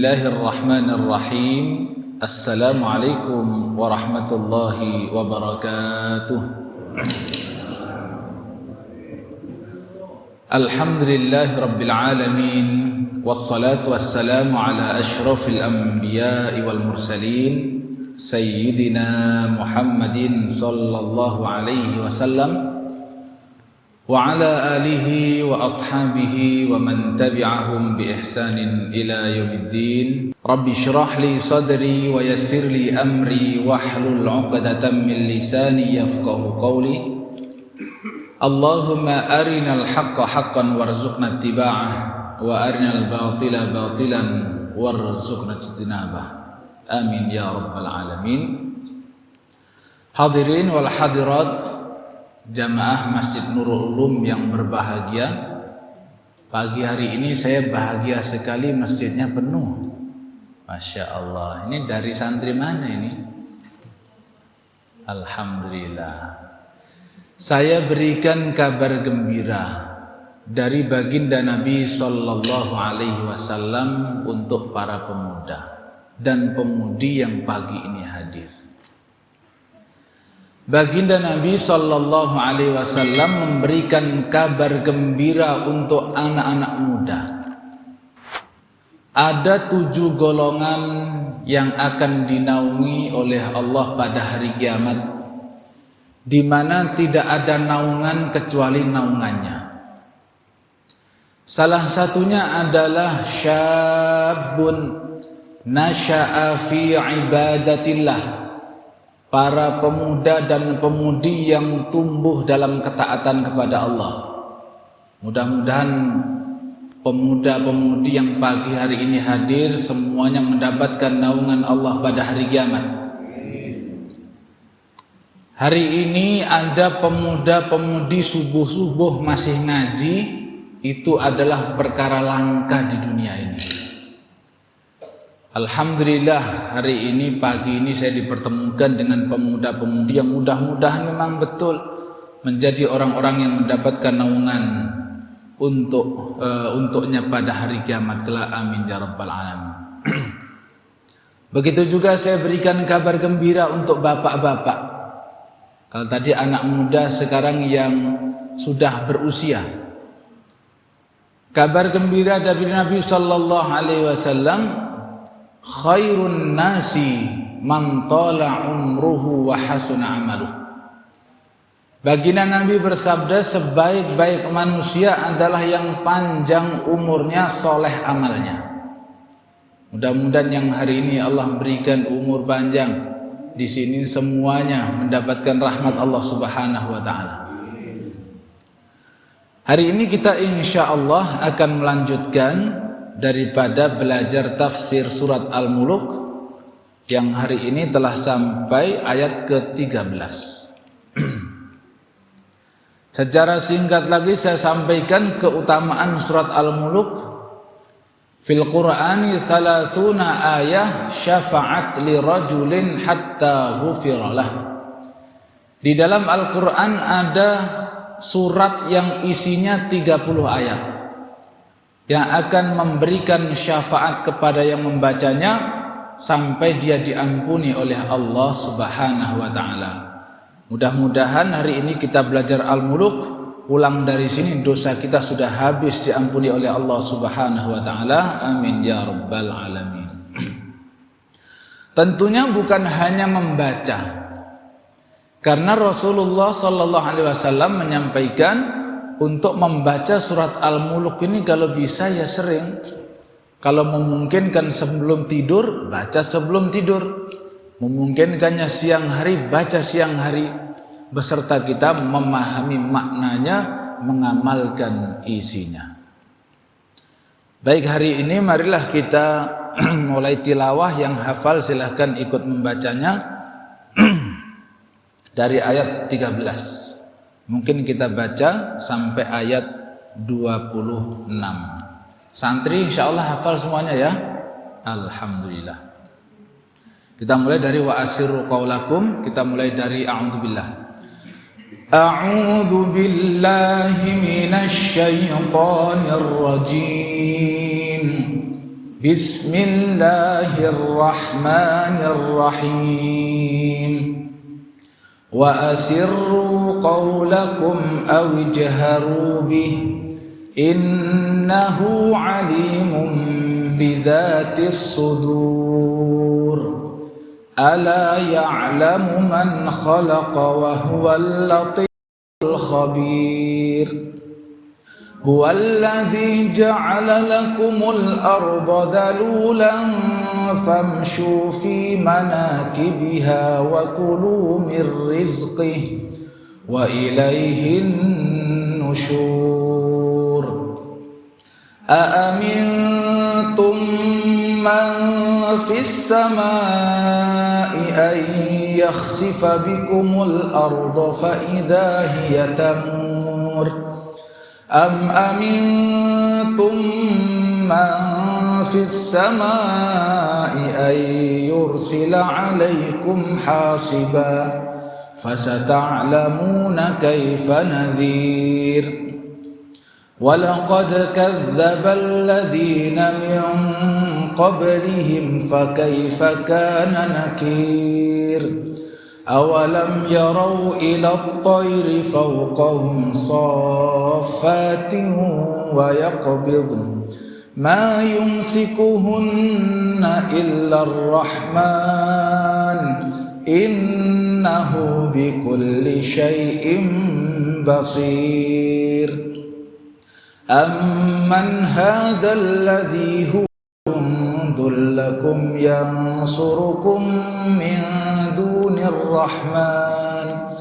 Bismillahirrahmanirrahim. Assalamualaikum warahmatullahi wabarakatuh. Alhamdulillahi rabbil alamin. Wassalatu wassalamu ala ashrafil anbiya'i wal mursalin Sayyidina Muhammadin sallallahu alaihi wasallam wa ala alihi wa ashabihi wa man tabi'ahum bi ihsanin ila yaumiddin. Rabbi shrah li sadri wa yassir li amri wahlul 'uqdatam min lisani yafqahu qawli. Allahumma arinal haqqa haqqan warzuqna ittiba'ah wa arinal batila batilan warzuqna ijtinabah. Amin ya rabbal alamin. Hadirin wal hadirat, jamaah Masjid Nurul Ulum yang berbahagia, pagi hari ini saya bahagia sekali, masjidnya penuh. Masya Allah. Ini dari santri mana ini? Alhamdulillah. Saya berikan kabar gembira dari baginda Nabi Sallallahu Alaihi Wasallam untuk para pemuda dan pemudi yang pagi ini hadir. Baginda Nabi Sallallahu Alaihi Wasallam memberikan kabar gembira untuk anak-anak muda. Ada 7 golongan yang akan dinaungi oleh Allah pada hari kiamat, di mana tidak ada naungan kecuali naungannya. Salah satunya adalah syabun nasya'a fi ibadatillah, para pemuda dan pemudi yang tumbuh dalam ketaatan kepada Allah. Mudah-mudahan pemuda-pemudi yang pagi hari ini hadir semuanya mendapatkan naungan Allah pada hari kiamat. Hari ini ada pemuda-pemudi subuh-subuh masih ngaji, itu adalah perkara langka di dunia ini. Alhamdulillah, hari ini pagi ini saya dipertemukan dengan pemuda-pemudi yang mudah-mudahan memang betul menjadi orang-orang yang mendapatkan naungan untuknya pada hari kiamat kelak. Amin ya rabbal alamin. Begitu juga saya berikan kabar gembira untuk bapak-bapak. Kalau tadi anak muda, sekarang yang sudah berusia. Kabar gembira dari Nabi sallallahu alaihi wasallam, khairun nasi man tala umruhu wa hasuna amaluh. Baginda Nabi bersabda, sebaik-baik manusia adalah yang panjang umurnya, soleh amalnya. Mudah-mudahan yang hari ini Allah berikan umur panjang. Di sini semuanya mendapatkan rahmat Allah Subhanahu wa taala. Hari ini kita insya Allah akan melanjutkan daripada belajar tafsir surat Al-Muluk yang hari ini telah sampai ayat ke-13. Secara singkat lagi saya sampaikan keutamaan surat Al-Muluk. Fil Qur'ani 30 ayah syafa'at li rajulin hatta ghufiralah. Di dalam Al-Qur'an ada surat yang isinya 30 ayat yang akan memberikan syafaat kepada yang membacanya sampai dia diampuni oleh Allah Subhanahu wa taala. Mudah-mudahan hari ini kita belajar Al-Muluk, pulang dari sini dosa kita sudah habis diampuni oleh Allah Subhanahu wa taala. Amin ya rabbal alamin. Tentunya bukan hanya membaca, karena Rasulullah sallallahu alaihi wasallam menyampaikan untuk membaca surat Al-Muluk ini kalau bisa ya sering. Kalau memungkinkan sebelum tidur, baca sebelum tidur. Memungkinkannya siang hari, baca siang hari. Beserta kita memahami maknanya, mengamalkan isinya. Baik, hari ini marilah kita mulai tilawah. Yang hafal silahkan ikut membacanya dari ayat 13. Mungkin kita baca sampai ayat 26. Santri insya Allah hafal semuanya ya. Alhamdulillah. Kita mulai dari wa asirru qaulakum. Kita mulai dari a'udzubillah. A'udzu billahi minasy syaithanir rajim. Bismillahirrahmanirrahim. Wa asirru qawlakum aw ijharu bih innahu alimun bidzatis sudur. Ala ya'lamu man khalaqa wa huwal latiful khabir. Huwallazi ja'ala lakumul arda dalulan famshu fi manakibiha wa kulu mir rizqihi wa ilayhin nusyur. Aamintum man fis samaa'i an yakhsifa bikumul arda fa idza hiya tamur. Am amintum man fis samaa'i ay yursila 'alaykum hasiba fasata'lamuna kayfa nadhir. Walaqad kadzdzaba alladhina min qablihim fakayfa kana nakir. Awalam yarau ila at-tayri fawqahum saffatin wa yaqbidun ma yumsikuhunna illa ar-rahman innahu bikulli syai'in basir. Amman hadha alladhi huwa jundun lakum yansurukum min dunir rahman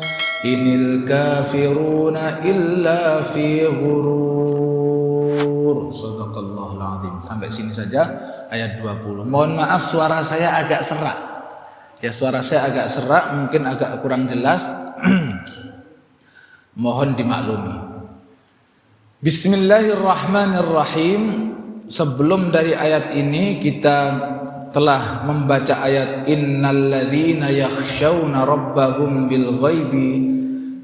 inil kafiruna illa fi ghurur. Shadaqallahul azim. Sampai sini saja ayat 20. Mohon maaf suara saya agak serak. Ya, suara saya agak serak, mungkin agak kurang jelas. Mohon dimaklumi. Bismillahirrahmanirrahim. Sebelum dari ayat ini kita telah membaca ayat innalladzina yakhshawna rabbahum bil ghaibi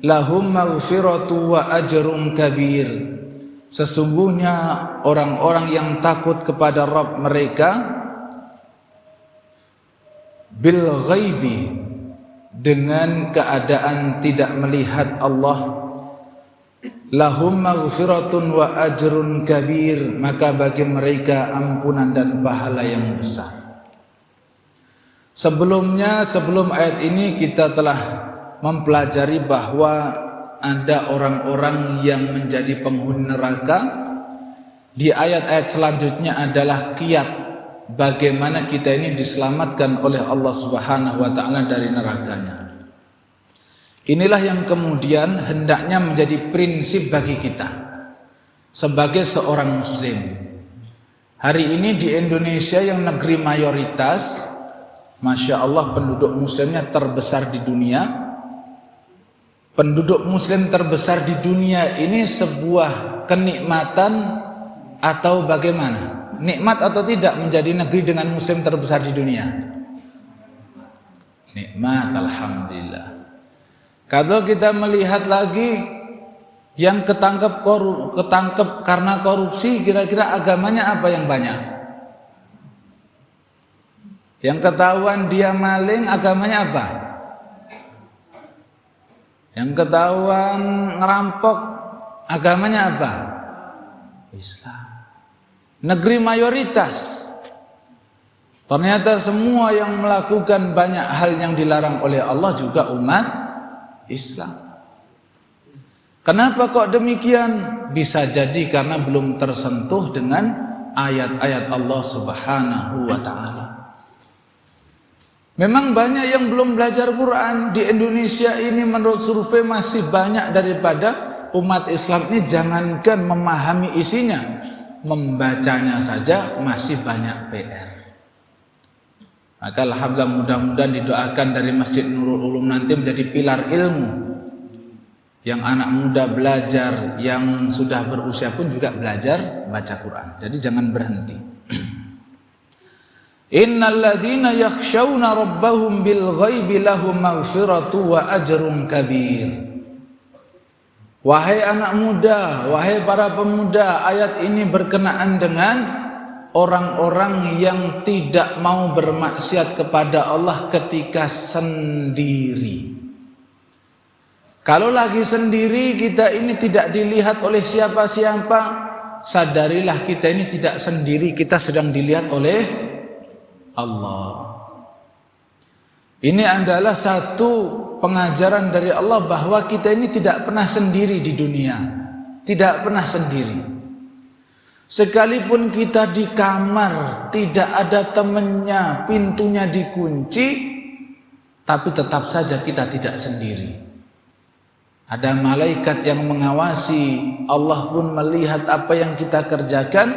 lahum maghfiratu wa ajrun kabir. Sesungguhnya orang-orang yang takut kepada Rabb mereka bil ghaibi, dengan keadaan tidak melihat Allah, lahum maghfiratun wa ajrun kabir, maka bagi mereka ampunan dan pahala yang besar. Sebelumnya, sebelum ayat ini kita telah mempelajari bahwa ada orang-orang yang menjadi penghuni neraka. Di ayat-ayat selanjutnya adalah kiat bagaimana kita ini diselamatkan oleh Allah Subhanahu wa taala dari nerakanya. Inilah yang kemudian hendaknya menjadi prinsip bagi kita sebagai seorang muslim. Hari ini di Indonesia yang negeri mayoritas, Masya Allah, penduduk muslimnya terbesar di dunia. Penduduk muslim terbesar di dunia ini sebuah kenikmatan atau bagaimana? Nikmat atau tidak menjadi negeri dengan muslim terbesar di dunia? Nikmat, alhamdulillah. Kalau kita melihat lagi yang ketangkep karena korupsi, kira-kira agamanya apa yang banyak? Yang ketahuan dia maling, agamanya apa? Yang ketahuan ngerampok, agamanya apa? Islam. Negeri mayoritas. Ternyata semua yang melakukan banyak hal yang dilarang oleh Allah juga umat Islam. Kenapa kok demikian? Bisa jadi karena belum tersentuh dengan ayat-ayat Allah Subhanahu wa taala. Memang banyak yang belum belajar Quran di Indonesia ini, menurut survei masih banyak daripada umat Islam ini. Jangankan memahami isinya, membacanya saja masih banyak PR. Maka alhamdulillah, mudah-mudahan didoakan dari Masjid Nurul Ulum nanti menjadi pilar ilmu, yang anak muda belajar, yang sudah berusia pun juga belajar baca Quran. Jadi jangan berhenti. Innalladzina yakhshawna rabbahum bil ghaibi lahum maghfiratu wa ajrun kabir. Wahai anak muda, wahai para pemuda, ayat ini berkenaan dengan orang-orang yang tidak mau bermaksiat kepada Allah ketika sendiri. Kalau lagi sendiri kita ini tidak dilihat oleh siapa-siapa, sadarilah kita ini tidak sendiri, kita sedang dilihat oleh Allah. Ini adalah satu pengajaran dari Allah bahwa kita ini tidak pernah sendiri di dunia, tidak pernah sendiri. Sekalipun kita di kamar, tidak ada temannya, pintunya dikunci, tapi tetap saja kita tidak sendiri. Ada malaikat yang mengawasi, Allah pun melihat apa yang kita kerjakan.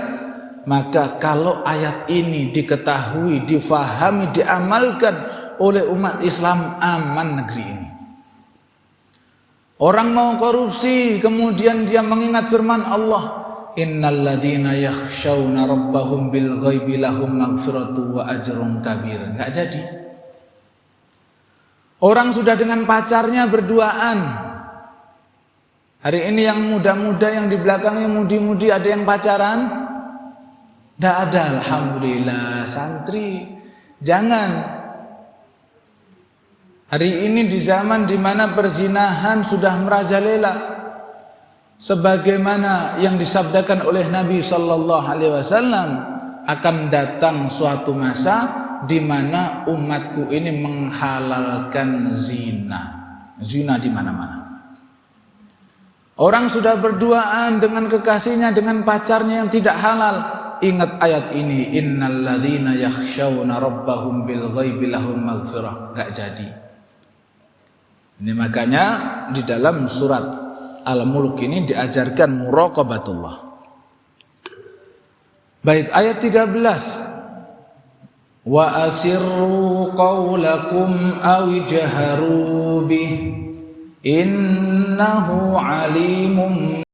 Maka kalau ayat ini diketahui, difahami, diamalkan oleh umat Islam, aman negeri ini. Orang mau korupsi, kemudian dia mengingat firman Allah, innal ladzina yakhshawna rabbahum bil ghaibi lahum maghfiratu wa ajrun kabir. Enggak jadi. Orang sudah dengan pacarnya berduaan. Hari ini yang muda-muda, yang di belakangnya mudi-mudi, ada yang pacaran? Tidak ada, alhamdulillah. Santri, jangan. Hari ini di zaman di mana perzinahan sudah merajalela, sebagaimana yang disabdakan oleh Nabi Sallallahu Alaihi Wasallam, akan datang suatu masa di mana umatku ini menghalalkan zina. Zina di mana-mana. Orang sudah berduaan dengan kekasihnya, dengan pacarnya yang tidak halal. Ingat ayat ini, innal ladzina yakhshawna rabbahum bil ghaibi lahum maghfirah. Enggak jadi. Ini makanya di dalam surat Al-Mulk ini diajarkan muraqabatullah. Baik, ayat 13. Wa asirru qawlakum aw jaharu bih innahu alimum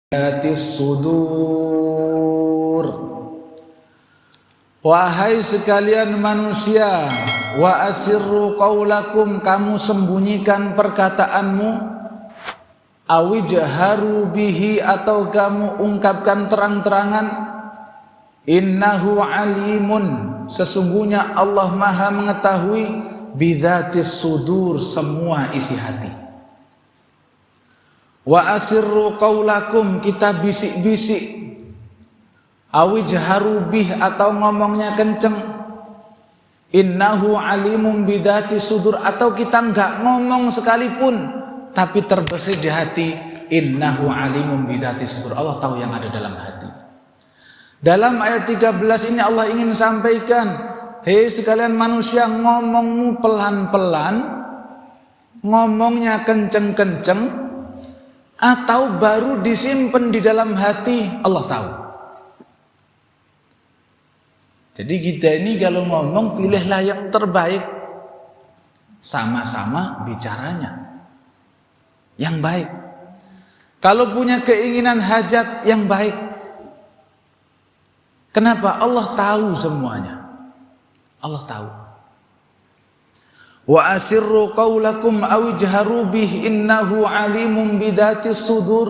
bidatis sudur. Wahai sekalian manusia, wa asirru qaulakum, kamu sembunyikan perkataanmu, awijharu bihi, atau kamu ungkapkan terang-terangan. Innahu alimun, sesungguhnya Allah Maha mengetahui, bidzatis sudur, semua isi hati. Wa asirru qaulakum, kita bisik-bisik, awijharu bih, atau ngomongnya kenceng. Innahu alimum bidzati sudur, atau kita enggak ngomong sekalipun tapi terbesit di hati. Innahu alimum bidzati sudur, Allah tahu yang ada dalam hati. Dalam ayat 13 ini Allah ingin sampaikan, hei sekalian manusia, ngomongmu pelan-pelan, ngomongnya kenceng-kenceng, atau baru disimpan di dalam hati, Allah tahu. Jadi kita ini kalau ngomong, pilihlah yang terbaik. Sama-sama bicaranya yang baik. Kalau punya keinginan hajat yang baik. Kenapa? Allah tahu semuanya. Allah tahu. Wa asirru qaulakum aw ijharu bih innahu alimun bidatis sudur.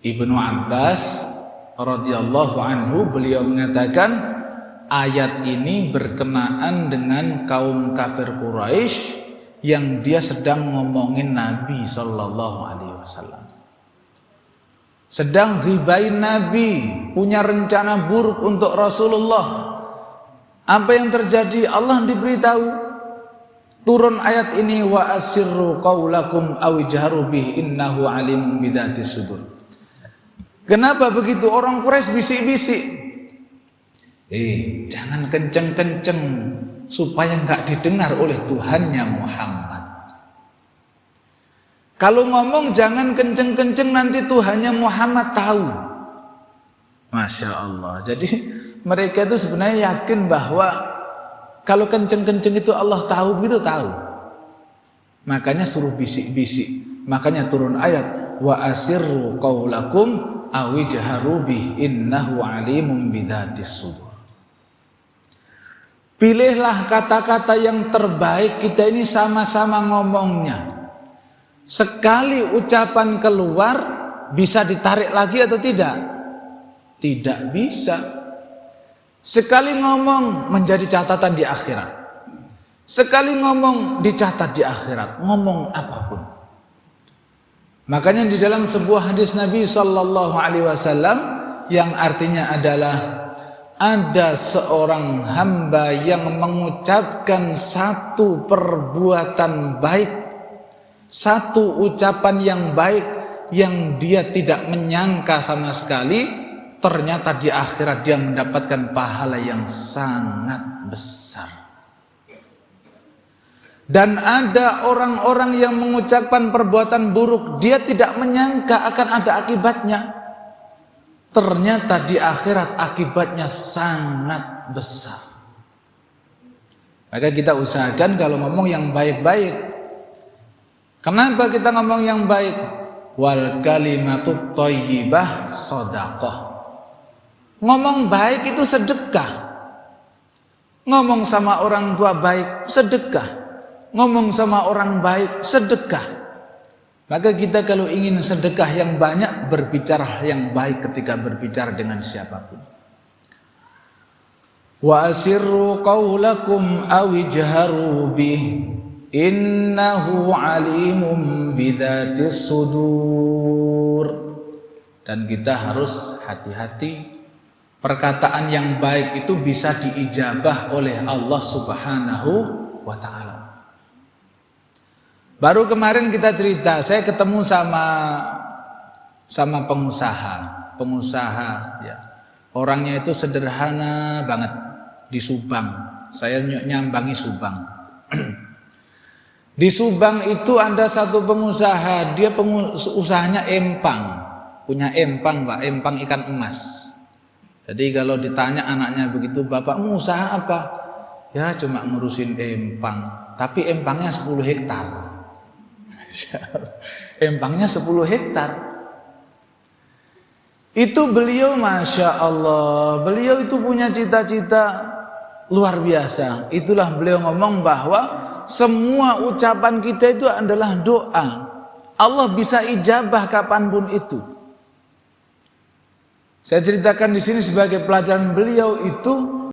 Ibnu Abbas radhiyallahu anhu, beliau mengatakan, ayat ini berkenaan dengan kaum kafir Quraisy yang dia sedang ngomongin Nabi Sallallahu Alaihi Wasallam, sedang ghibain Nabi, punya rencana buruk untuk Rasulullah. Apa yang terjadi? Allah diberitahu, turun ayat ini, wa asirru qaulakum aw ijharu bih innahu alimun bidzatis sudur. Kenapa begitu? Orang Quraisy bisik-bisik, jangan kenceng-kenceng supaya enggak didengar oleh Tuhannya Muhammad. Kalau ngomong jangan kenceng-kenceng, nanti Tuhannya Muhammad tahu. Masya Allah. Jadi mereka itu sebenarnya yakin bahwa kalau kenceng-kenceng itu Allah tahu, begitu tahu. Makanya suruh bisik-bisik. Makanya turun ayat, wa asirru qaulakum aw ijharu bih innahu alimun bidzatis sudur. Pilihlah kata-kata yang terbaik, kita ini sama-sama ngomongnya. Sekali ucapan keluar, bisa ditarik lagi atau tidak? Tidak bisa. Sekali ngomong menjadi catatan di akhirat. Sekali ngomong dicatat di akhirat, ngomong apapun. Makanya di dalam sebuah hadis Nabi sallallahu alaihi wasallam yang artinya adalah ada seorang hamba yang mengucapkan satu perbuatan baik, satu ucapan yang baik yang dia tidak menyangka sama sekali, ternyata di akhirat dia mendapatkan pahala yang sangat besar. Dan ada orang-orang yang mengucapkan perbuatan buruk, dia tidak menyangka akan ada akibatnya. Ternyata di akhirat akibatnya sangat besar. Maka kita usahakan kalau ngomong yang baik-baik. Kenapa kita ngomong yang baik? Wal kalimatut thayyibah shadaqah. Ngomong baik itu sedekah. Ngomong sama orang tua baik, sedekah. Ngomong sama orang baik, sedekah. Maka kita kalau ingin sedekah yang banyak, berbicara yang baik ketika berbicara dengan siapapun. Wa asirru qawlakum awijharu bih, innahu alimun bidzatis sudur. Dan kita harus hati-hati. Perkataan yang baik itu bisa diijabah oleh Allah Subhanahu wa ta'ala. Baru kemarin kita cerita, saya ketemu sama pengusaha ya. Orangnya itu sederhana banget di Subang. Saya nyambangi Subang. Di Subang itu ada satu pengusaha, dia usahanya empang. Punya empang, Pak, empang ikan emas. Jadi kalau ditanya anaknya begitu, bapakmu usaha apa? Ya cuma ngurusin empang, tapi empangnya 10 hektar. Empangnya 10 hektar. Itu beliau, Masya Allah, beliau itu punya cita-cita luar biasa. Itulah beliau ngomong bahwa semua ucapan kita itu adalah doa. Allah bisa ijabah kapanpun itu. Saya ceritakan di sini sebagai pelajaran beliau itu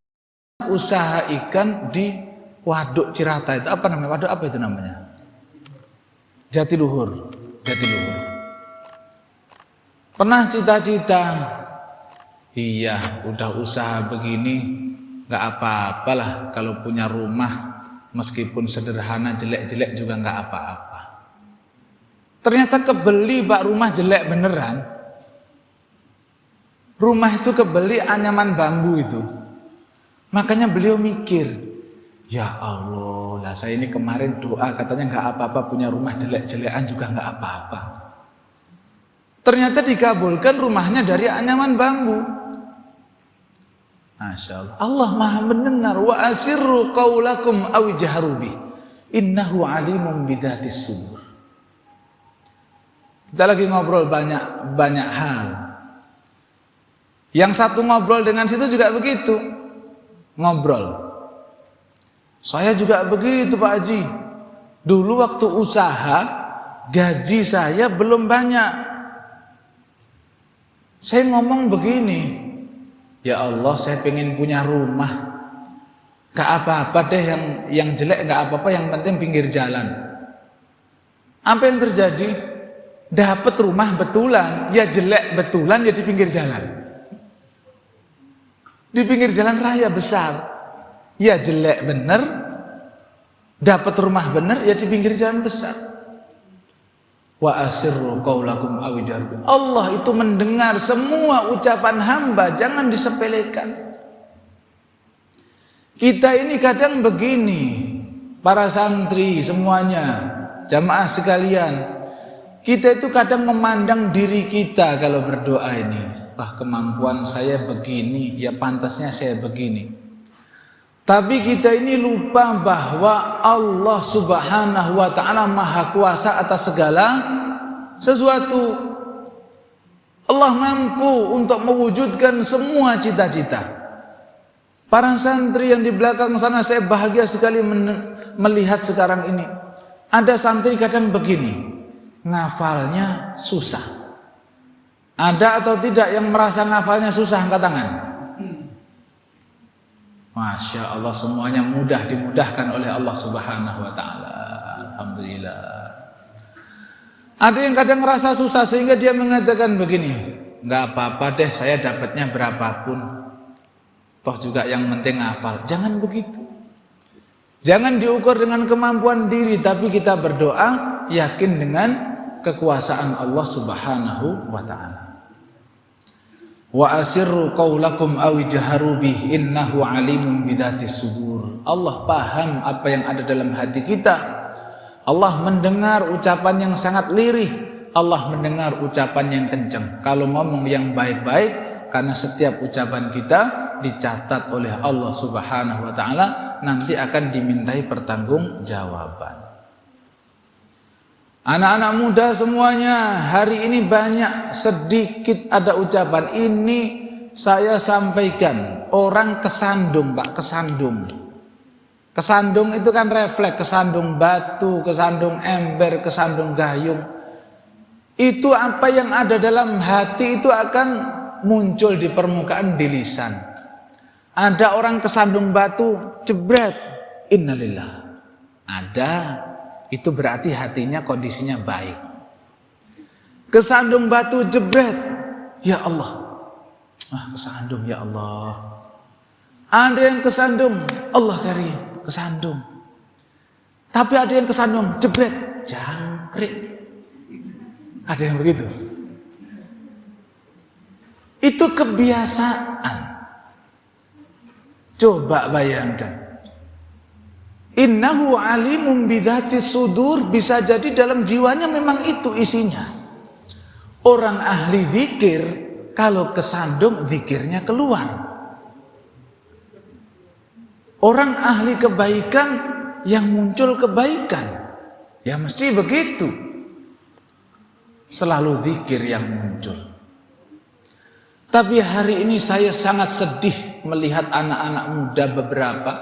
usaha ikan di Waduk Cirata itu apa namanya? Waduk apa itu namanya? Jatiluhur. Pernah cita-cita, iya udah usaha begini nggak apa-apalah kalau punya rumah meskipun sederhana jelek-jelek juga nggak apa-apa. Ternyata kebeli Pak, rumah jelek beneran. Rumah itu kebeli anyaman bambu itu. Makanya beliau mikir, ya Allah, lah saya ini kemarin doa katanya nggak apa-apa punya rumah jelek-jelekan juga nggak apa-apa. Ternyata dikabulkan rumahnya dari anyaman bambu. Masya Allah. Allah Maha mendengar. Wa asirru qaulakum aw jahru bih, innahu alimun bidzatis sudur. Kita lagi ngobrol banyak hal. Yang satu ngobrol dengan situ juga begitu. Ngobrol. Saya juga begitu Pak Haji. Dulu waktu usaha, gaji saya belum banyak. Saya ngomong begini, ya Allah saya pengen punya rumah. Gak apa-apa deh yang jelek gak apa-apa, yang penting pinggir jalan. Apa yang terjadi? Dapat rumah betulan, ya jelek betulan ya di pinggir jalan. Di pinggir jalan raya besar, ya jelek bener, dapat rumah bener, ya di pinggir jalan besar. Wa asirru qaulakum aw jarbu. Allah itu mendengar semua ucapan hamba, jangan disepelekan. Kita ini kadang begini, para santri semuanya, jamaah sekalian, kita itu kadang memandang diri kita kalau berdoa ini. Wah, kemampuan saya begini, ya pantasnya saya begini. Tapi kita ini lupa bahwa Allah Subhanahu wa ta'ala maha kuasa atas segala sesuatu. Allah mampu untuk mewujudkan semua cita-cita. Para santri yang di belakang sana, saya bahagia sekali melihat sekarang ini. Ada santri kadang begini, ngafalnya susah. Ada atau tidak yang merasa ngafalnya susah, angkat tangan. Masya Allah, semuanya mudah dimudahkan oleh Allah Subhanahu wa Ta'ala. Alhamdulillah. Ada yang kadang ngerasa susah sehingga dia mengatakan begini, nggak apa-apa deh, saya dapatnya berapapun, toh juga yang penting hafal. Jangan begitu. Jangan diukur dengan kemampuan diri, tapi kita berdoa yakin dengan kekuasaan Allah Subhanahu wa Ta'ala. Wa asirru qaulakum aw jaharu bih innahu alimun bidatis sudur. Allah paham apa yang ada dalam hati kita. Allah mendengar ucapan yang sangat lirih, Allah mendengar ucapan yang kencang. Kalau ngomong yang baik-baik, karena setiap ucapan kita dicatat oleh Allah Subhanahu wa Ta'ala, nanti akan dimintai pertanggungjawaban. Anak-anak muda semuanya, hari ini banyak sedikit ada ucapan ini saya sampaikan. Orang kesandung, Pak, kesandung. Kesandung itu kan refleks, kesandung batu, kesandung ember, kesandung gayung. Itu apa yang ada dalam hati itu akan muncul di permukaan, di lisan. Ada orang kesandung batu, jebret, innalillah. Ada. Itu berarti hatinya kondisinya baik. Kesandung batu jebret, ya Allah, kesandung ya Allah. Ada yang kesandung, Allah karim, kesandung. Tapi ada yang kesandung jebret, jangkrik. Ada yang begitu. Itu kebiasaan. Coba bayangkan. Innahu alimun bidzatis sudur, bisa jadi dalam jiwanya memang itu isinya. Orang ahli zikir kalau kesandung zikirnya keluar. Orang ahli kebaikan yang muncul kebaikan. Ya mesti begitu. Selalu zikir yang muncul. Tapi hari ini saya sangat sedih melihat anak-anak muda beberapa.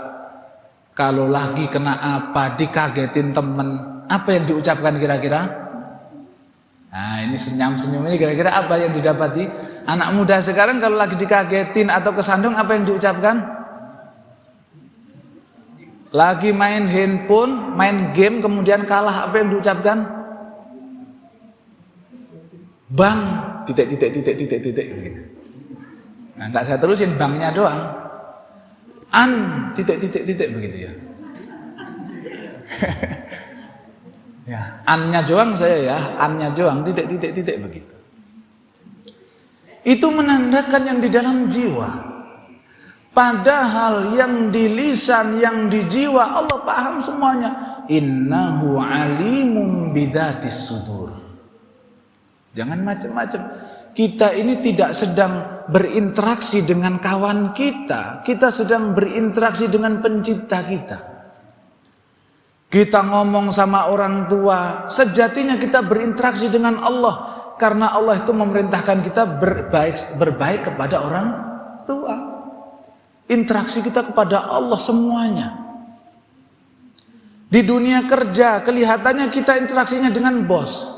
Kalau lagi kena apa, dikagetin temen, apa yang diucapkan kira-kira? Nah ini senyum-senyum ini kira-kira apa yang didapati? Anak muda sekarang kalau lagi dikagetin atau kesandung, apa yang diucapkan? Lagi main handphone, main game, kemudian kalah, apa yang diucapkan? Bang, titik begitu. Nah enggak saya terusin, bangnya doang. Titik begitu ya. Ya, annya doang saya ya, annya doang titik begitu. Itu menandakan yang di dalam jiwa. Padahal yang di lisan, yang di jiwa Allah paham semuanya. Innahu alimun bidzatis sudur. Jangan macam-macam. Kita ini tidak sedang berinteraksi dengan kawan kita. Kita sedang berinteraksi dengan pencipta kita. Kita ngomong sama orang tua, sejatinya kita berinteraksi dengan Allah. Karena Allah itu memerintahkan kita berbaik kepada orang tua. Interaksi kita kepada Allah semuanya. Di dunia kerja kelihatannya kita interaksinya dengan bos.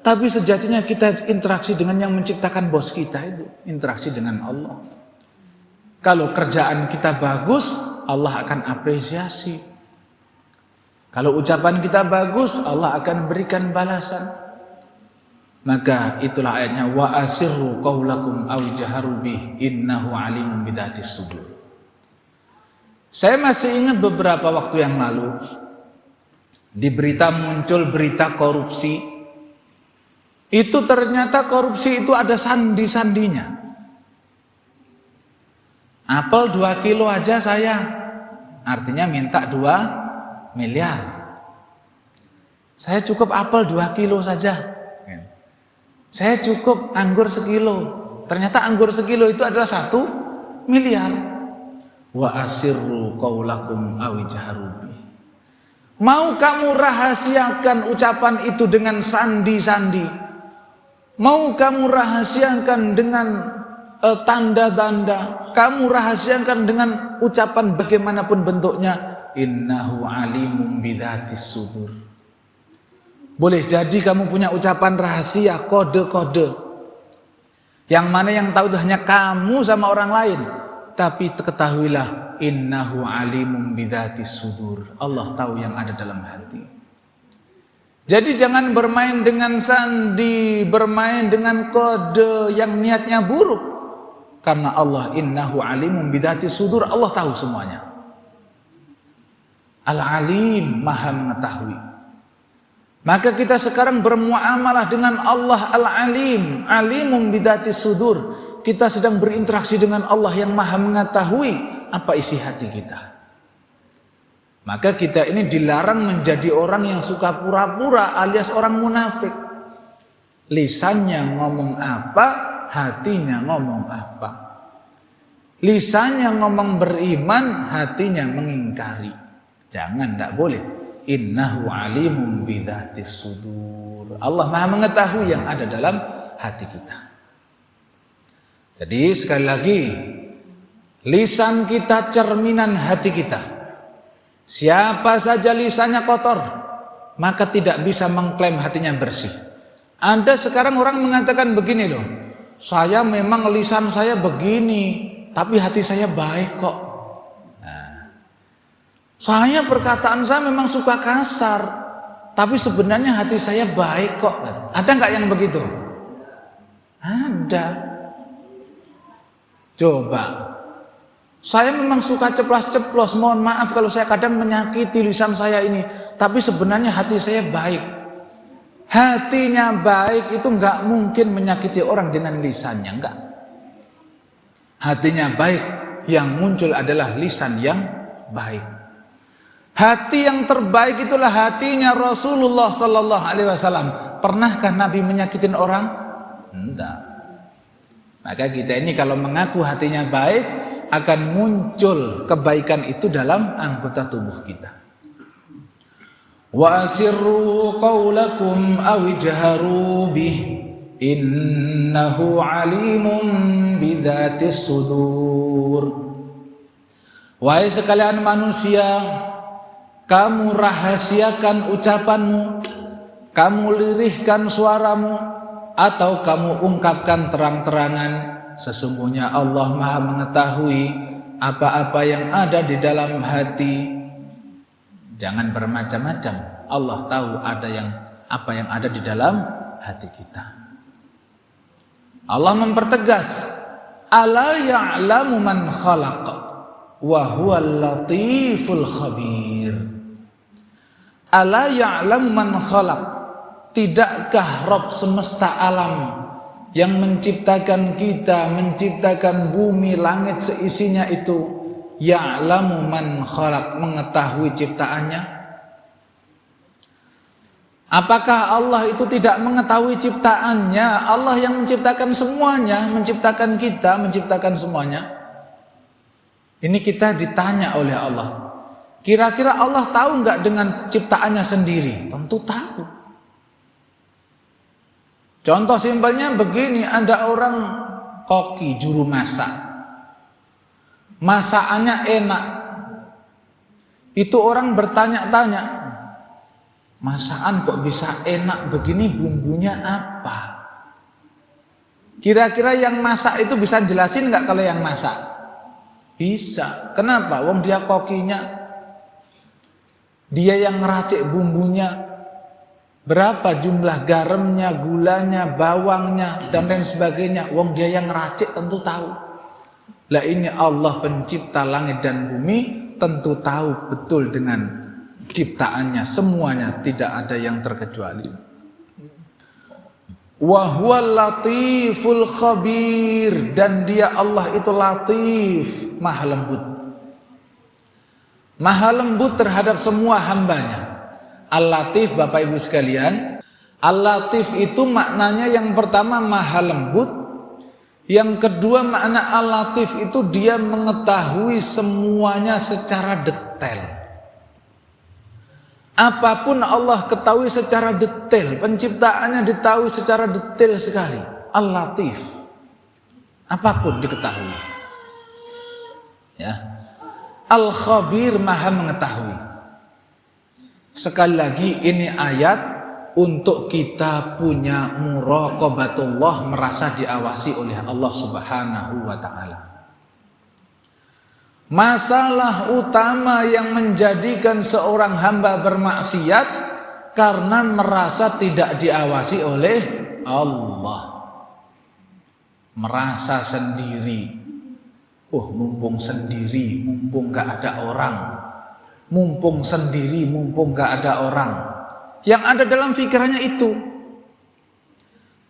Tapi sejatinya kita interaksi dengan yang menciptakan bos kita itu. Interaksi dengan Allah. Kalau kerjaan kita bagus, Allah akan apresiasi. Kalau ucapan kita bagus, Allah akan berikan balasan. Maka itulah ayatnya. Wa asirru qaulakum aw jaharu bih innahu alimun bidzatis sudur. Saya masih ingat beberapa waktu yang lalu. Di berita muncul berita korupsi. Itu ternyata korupsi itu ada sandi-sandinya. Apel 2 kilo aja saya, artinya minta 2 miliar. Saya cukup apel 2 kilo saja. Saya cukup anggur sekilo. Ternyata anggur sekilo itu adalah 1 miliar. Wa asirru qaulakum aw jaharu bih. Mau kamu rahasiakan ucapan itu dengan sandi-sandi? Mau kamu rahasiakan dengan tanda-tanda? Kamu rahasiakan dengan ucapan bagaimanapun bentuknya? Innahu alimun bidzatis sudur. Boleh jadi kamu punya ucapan rahasia, kode-kode. Yang mana yang tahu hanya kamu sama orang lain. tapi ketahuilah innahu alimun bidzatis sudur. Allah tahu yang ada dalam hati. Jadi jangan bermain dengan sandi, bermain dengan kode yang niatnya buruk. Karena Allah innahu alimun bidzatis sudur, Allah tahu semuanya. Al-Alim, Maha mengetahui. Maka kita sekarang bermuamalah dengan Allah Al-Alim, Alimun bidzatis sudur. Kita sedang berinteraksi dengan Allah yang Maha mengetahui apa isi hati kita. Maka kita ini dilarang menjadi orang yang suka pura-pura alias orang munafik. Lisannya ngomong apa, hatinya ngomong apa. Lisannya ngomong beriman, hatinya mengingkari. Jangan, tidak boleh. Innahu alimun bidzatis sudur. Allah Maha mengetahui yang ada dalam hati kita. Jadi sekali lagi, lisan kita cerminan hati kita. Siapa saja lisannya kotor, maka tidak bisa mengklaim hatinya bersih. Ada sekarang orang mengatakan begini loh, saya memang lisan saya begini, tapi hati saya baik kok. Nah, saya perkataan saya memang suka kasar, tapi sebenarnya hati saya baik kok. Ada nggak yang begitu? Ada. Coba, saya memang suka ceplas-ceplos, mohon maaf kalau saya kadang menyakiti lisan saya ini, tapi sebenarnya hati saya baik. Hatinya baik itu nggak mungkin menyakiti orang dengan lisannya, enggak. Hatinya baik, yang muncul adalah lisan yang baik. Hati yang terbaik itulah hatinya Rasulullah Sallallahu Alaihi Wasallam. Pernahkah Nabi menyakitin orang? Enggak. Maka kita ini kalau mengaku hatinya baik, akan muncul kebaikan itu dalam anggota tubuh kita. Wa asirru qaulakum aw ijharu bih innahu alimun bidzatis sudur. Wahai sekalian manusia, kamu rahasiakan ucapanmu, kamu lirihkan suaramu, atau kamu ungkapkan terang-terangan, sesungguhnya Allah Maha mengetahui apa-apa yang ada di dalam hati. Jangan bermacam-macam. Allah tahu apa yang ada di dalam hati kita. Allah mempertegas, ala ya'lamu man khalaq wa huwal latiful khabir. Ala ya'lamu man khalaq. Tidakkah Rabb semesta alam yang menciptakan kita, menciptakan bumi, langit seisinya itu, ya'lamu man khalaq, mengetahui ciptaannya? Apakah Allah itu tidak mengetahui ciptaannya? Allah yang menciptakan semuanya, menciptakan kita, menciptakan semuanya. Ini kita ditanya oleh Allah, kira-kira Allah tahu nggak dengan ciptaannya sendiri? Tentu tahu. Contoh simpelnya begini, ada orang koki, juru masak. Masakannya enak. Itu orang bertanya-tanya, masakan kok bisa enak begini, bumbunya apa? Kira-kira yang masak itu bisa jelasin nggak kalau yang masak? Bisa. Kenapa? Wong dia kokinya, dia yang ngeracik bumbunya. Berapa jumlah garamnya, gulanya, bawangnya, dan lain sebagainya. Wong dia yang ngeracik tentu tahu. Lah ini Allah pencipta langit dan bumi, tentu tahu betul dengan ciptaannya. Semuanya, tidak ada yang terkecuali. Wa huwal latiful khabir. Dan dia Allah itu latif, maha lembut. Maha lembut terhadap semua hambanya. Al-Latif, Bapak Ibu sekalian, Al-Latif itu maknanya yang pertama maha lembut, yang kedua makna Al-Latif itu dia mengetahui semuanya secara detail. Apapun Allah ketahui secara detail, penciptaannya diketahui secara detail sekali. Al-Latif, apapun diketahui. Ya. Al-Khabir, maha mengetahui. Sekali lagi ini ayat untuk kita punya muraqabatullah, merasa diawasi oleh Allah Subhanahu wa taala. Masalah utama yang menjadikan seorang hamba bermaksiat karena merasa tidak diawasi oleh Allah. Merasa sendiri. Mumpung sendiri, mumpung gak ada orang. Mumpung sendiri, mumpung gak ada orang. Yang ada dalam pikirannya itu.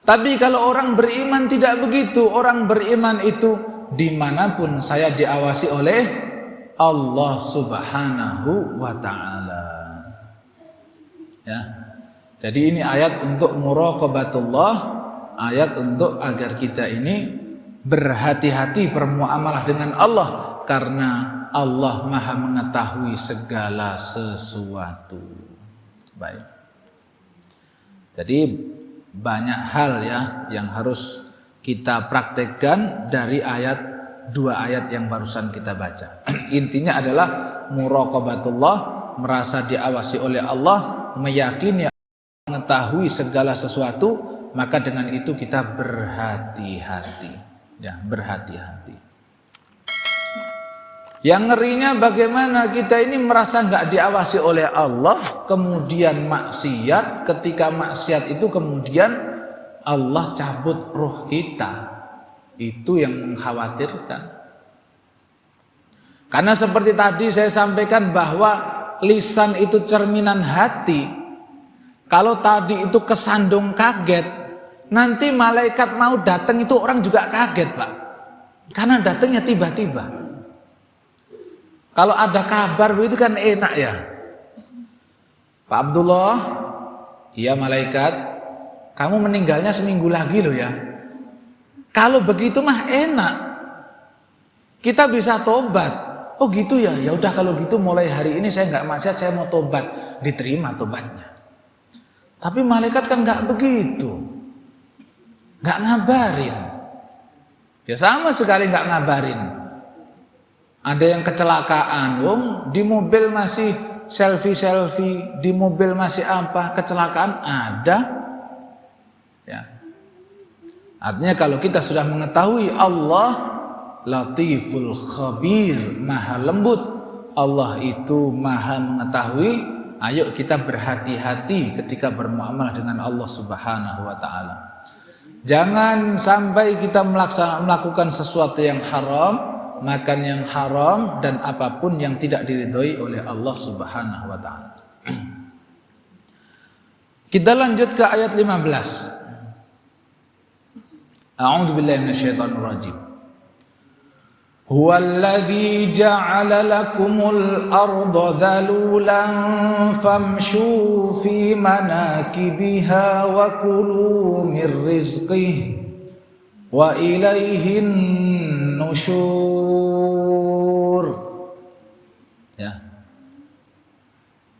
Tapi kalau orang beriman tidak begitu. Orang beriman itu dimanapun saya diawasi oleh Allah Subhanahu wa ta'ala. Ya. Jadi ini ayat untuk muraqabatullah, ayat untuk agar kita ini berhati-hati bermuamalah dengan Allah, karena Allah Maha mengetahui segala sesuatu. Baik. Jadi banyak hal ya yang harus kita praktekkan dari dua ayat yang barusan kita baca. Intinya adalah muraqabatullah, merasa diawasi oleh Allah, meyakini mengetahui segala sesuatu, maka dengan itu kita berhati-hati. Ya, berhati-hati. Yang ngerinya bagaimana kita ini merasa nggak diawasi oleh Allah, kemudian maksiat. Ketika maksiat itu kemudian Allah cabut ruh kita. Itu yang mengkhawatirkan. Karena seperti tadi saya sampaikan bahwa lisan itu cerminan hati. Kalau tadi itu kesandung kaget, nanti malaikat mau datang itu orang juga kaget, Pak. Karena datangnya tiba-tiba. Kalau ada kabar itu kan enak ya. Pak Abdullah, iya malaikat, kamu meninggalnya seminggu lagi loh ya. Kalau begitu mah enak. Kita bisa tobat. Oh gitu ya, ya udah kalau gitu mulai hari ini saya nggak maksiat, saya mau tobat. Diterima tobatnya. Tapi malaikat kan nggak begitu. Nggak ngabarin. Ya sama sekali nggak ngabarin. Ada yang kecelakaan, di mobil masih selfie, di mobil masih apa, kecelakaan ada. Ya. Artinya kalau kita sudah mengetahui Allah Latiful Khabir, Maha lembut, Allah itu Maha mengetahui, ayo kita berhati-hati ketika bermuamalah dengan Allah Subhanahu wa ta'ala. Jangan sampai kita melakukan sesuatu yang haram, makan yang haram, dan apapun yang tidak diridhoi oleh Allah Subhanahu wa ta'ala. Kita lanjut ke ayat 15. A'udzu billahi minasyaitonir rajim. Huwallazi ja'ala lakumul arda dhalulan famshu fi manakibiha wa kulu mir rizqihi wa ilaihin nusyur. Ya.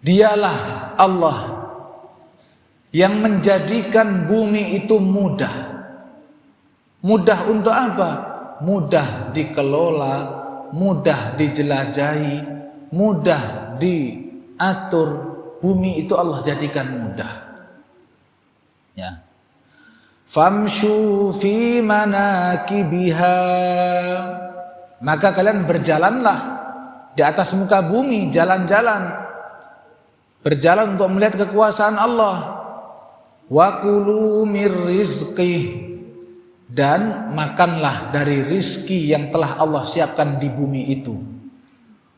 Dialah Allah yang menjadikan bumi itu mudah. Mudah untuk apa? Mudah dikelola, mudah dijelajahi, mudah diatur. Bumi itu Allah jadikan mudah. Ya. Famshu fi manakibiha, maka kalian berjalanlah di atas muka bumi, jalan-jalan, berjalan untuk melihat kekuasaan Allah. Wa kulu mir rizqih, dan makanlah dari rizki yang telah Allah siapkan di bumi itu.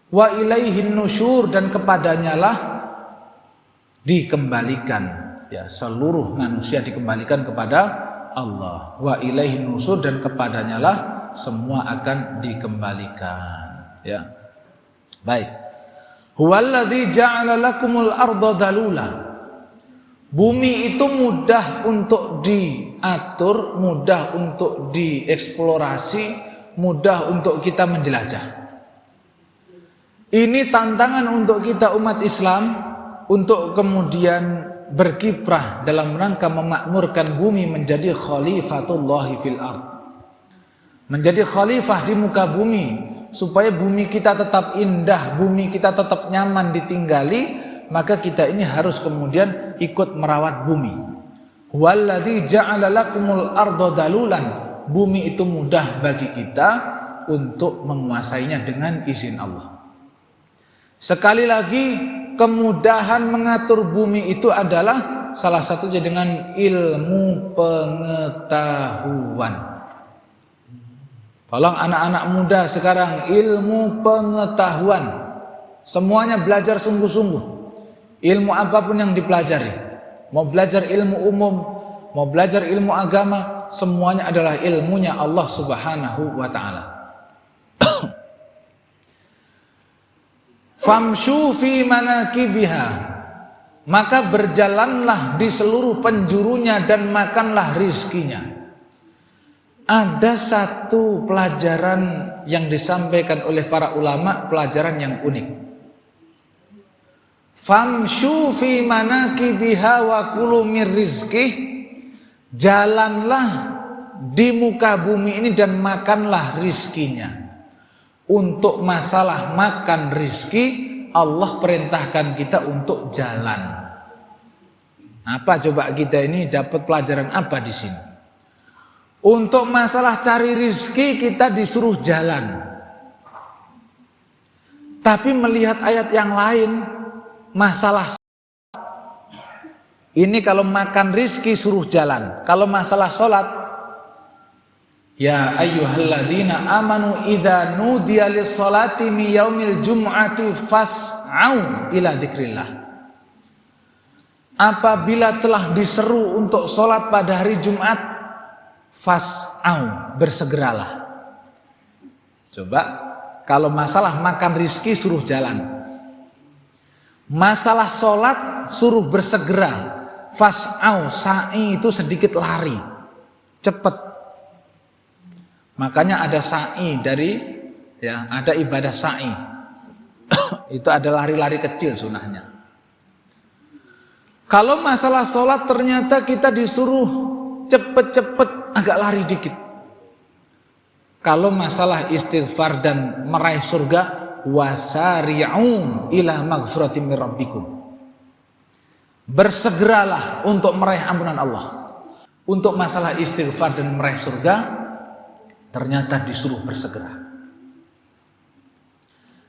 Wa ilaihin nusyur, dan kepadanya lah dikembalikan. Ya, seluruh manusia dikembalikan kepada Allah. Wa ilaihin nusyur, dan kepadanya lah semua akan dikembalikan. Ya. Baik. Huwallazi ja'ala lakumul arda dhalula. Bumi itu mudah untuk diatur, mudah untuk dieksplorasi, mudah untuk kita menjelajah. Ini tantangan untuk kita umat Islam untuk kemudian berkiprah dalam rangka memakmurkan bumi menjadi khalifatullahi fil ard. Menjadi khalifah di muka bumi, supaya bumi kita tetap indah, bumi kita tetap nyaman ditinggali. Maka kita ini harus kemudian ikut merawat bumi. Wallazi ja'ala lakumul arda dalulan. Bumi itu mudah bagi kita untuk menguasainya dengan izin Allah. Sekali lagi, kemudahan mengatur bumi itu adalah salah satunya dengan ilmu pengetahuan. Tolong anak-anak muda sekarang, ilmu pengetahuan. Semuanya belajar sungguh-sungguh. Ilmu apapun yang dipelajari. Mau belajar ilmu umum, mau belajar ilmu agama, semuanya adalah ilmunya Allah Subhanahu wa ta'ala. Famshu fi manakibiha, maka berjalanlah di seluruh penjurunya dan makanlah rizkinya. Ada satu pelajaran yang disampaikan oleh para ulama, pelajaran yang unik. Famshu fi manakibiha wa kulu mir rizkih, jalanlah di muka bumi ini dan makanlah rizkinya. Untuk masalah makan rizki, Allah perintahkan kita untuk jalan. Apa coba kita ini dapat pelajaran apa di sini? Untuk masalah cari rizki kita disuruh jalan. Tapi melihat ayat yang lain, masalah ini kalau makan rizki suruh jalan. Kalau masalah sholat, ya ayyuhalladzina amanu idza nudiya lis-sholati mi yaumil jum'ati fas'au ila dzikrillah. Apabila telah diseru untuk sholat pada hari Jumat, fas'au, bersegeralah. Coba kalau masalah makan rizki suruh jalan, masalah sholat suruh bersegera. Fas'au, sa'i itu sedikit lari, cepat. Makanya ada sa'i ada ibadah sa'i. Itu ada lari-lari kecil sunahnya. Kalau masalah sholat ternyata kita disuruh cepet-cepet agak lari dikit. Kalau masalah istighfar dan meraih surga, wasari'u ila maghfiratin mir rabbikum. Bersegeralah untuk meraih ampunan Allah. Untuk masalah istighfar dan meraih surga, ternyata disuruh bersegera.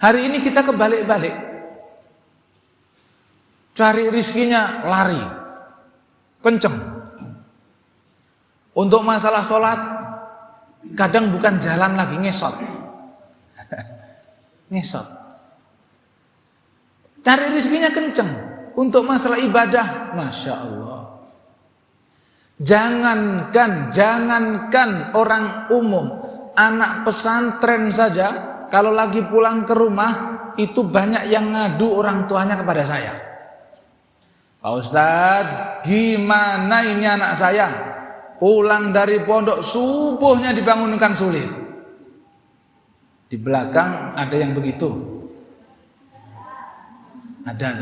Hari ini kita kebalik-balik. Cari rizkinya lari, kenceng. Untuk masalah sholat, kadang bukan jalan lagi, ngesot. Ngesot. Cari rizkinya kenceng. Untuk masalah ibadah, Masya Allah. Jangankan orang umum, anak pesantren saja kalau lagi pulang ke rumah itu banyak yang ngadu orang tuanya kepada saya. Pak Ustadz, gimana ini anak saya pulang dari pondok subuhnya dibangunkan sulit. Di belakang ada yang begitu. Ada.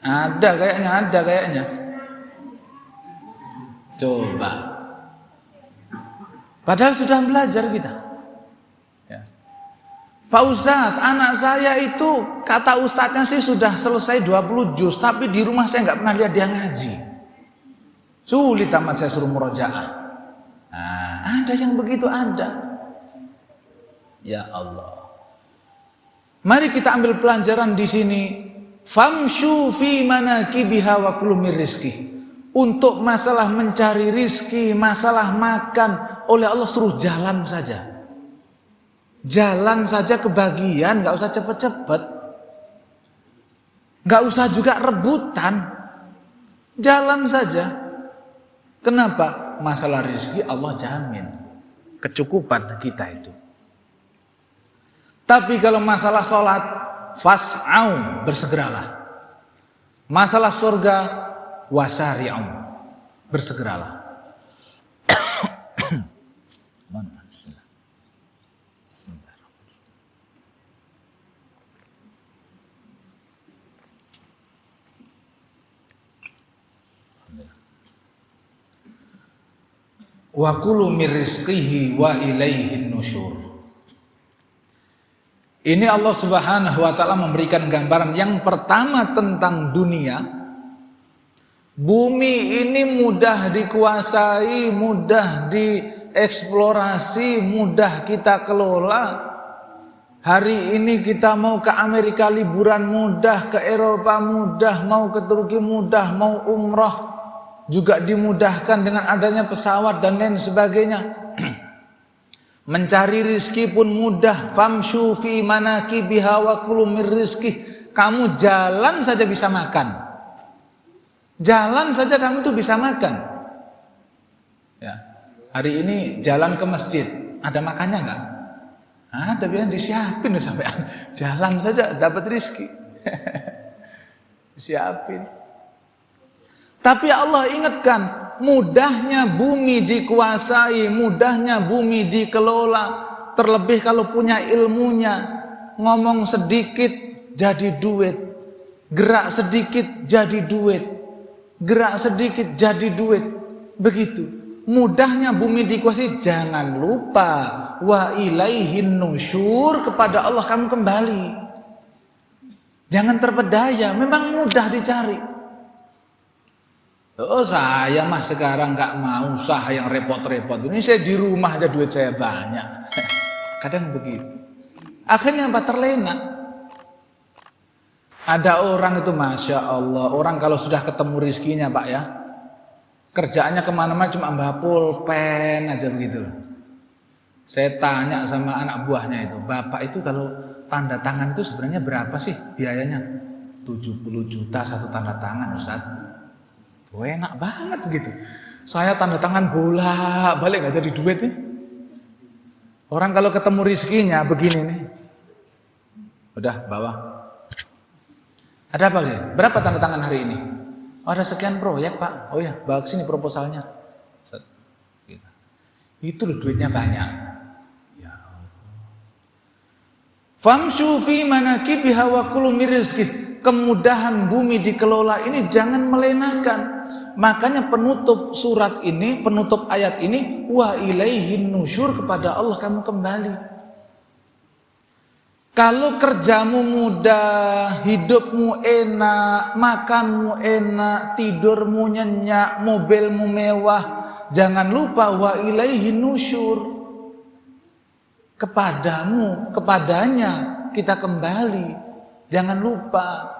Ada kayaknya. Coba. Padahal sudah belajar kita. Ya. Pak Ustadz, anak saya itu kata ustadznya sih sudah selesai 20 juz, tapi di rumah saya nggak pernah lihat dia ngaji. Sulit amat saya suruh murojaah. Nah, ada yang begitu ada. Ya Allah. Mari kita ambil pelajaran di sini. Famshu fi manakibiha wa kulu mir rizki. Untuk masalah mencari rizki, masalah makan, oleh Allah suruh jalan saja. Jalan saja kebagian, gak usah cepet-cepet. Gak usah juga rebutan. Jalan saja. Kenapa? Masalah rizki Allah jamin. Kecukupan kita itu. Tapi kalau masalah sholat, fas'au, bersegeralah. Masalah surga, wasari'u, bersegeralah. Bismillah. Wa kulu mir rizqihi wa ilaihin nusyur. Ini Allah Subhanahu wa ta'ala memberikan gambaran yang pertama tentang dunia. Bumi ini mudah dikuasai, mudah eksplorasi mudah kita kelola. Hari ini kita mau ke Amerika liburan mudah, ke Eropa mudah, mau ke Turki mudah, mau umrah juga dimudahkan dengan adanya pesawat dan lain sebagainya. Mencari rizki pun mudah. Famshu fi manakibiha wa kulu mir rizki. Kamu jalan saja bisa makan. Jalan saja kamu tuh bisa makan. Ya. Hari ini jalan ke masjid, ada makannya enggak? Ada, biar disiapin sampean. Jalan saja dapat rizki. Disiapin. Tapi Allah ingatkan, mudahnya bumi dikuasai, mudahnya bumi dikelola. Terlebih kalau punya ilmunya, ngomong sedikit jadi duit, gerak sedikit jadi duit, gerak sedikit jadi duit. Begitu. Mudahnya bumi dikuasai, jangan lupa wa ilaihin nusyur, kepada Allah kamu kembali. Jangan terpedaya, memang mudah dicari. Oh, saya mah sekarang nggak mau usaha yang repot-repot. Ini saya di rumah aja duit saya banyak. Kadang begitu. Akhirnya apa? Terlena. Ada orang itu, Masya Allah, orang kalau sudah ketemu rizkinya Pak ya, kerjaannya kemana-mana cuma ambil pulpen aja begitu. Saya tanya sama anak buahnya itu, Bapak itu kalau tanda tangan itu sebenarnya berapa sih biayanya? 70 juta satu tanda tangan Ustaz. Tuh enak banget begitu. Saya tanda tangan bolak-balik gak jadi duit nih. Orang kalau ketemu rizkinya begini nih. Udah bawa. Ada apa nih? Berapa tanda tangan hari ini? Oh, ada sekian proyek Pak. Oh ya, bawa sini proposalnya. Gitu. Itu loh duitnya banyak. Ya Allah. Famshu fi manakibiha wa kulu mir rizqih. Kemudahan bumi dikelola ini jangan melenakan. Makanya penutup surat ini, penutup ayat ini, wa ilaihin nusyur, kepada Allah kamu kembali. Kalau kerjamu mudah, hidupmu enak, makanmu enak, tidurmu nyenyak, mobilmu mewah, jangan lupa wa ilaihi nusyur. Kepadamu, kepadanya kita kembali. Jangan lupa.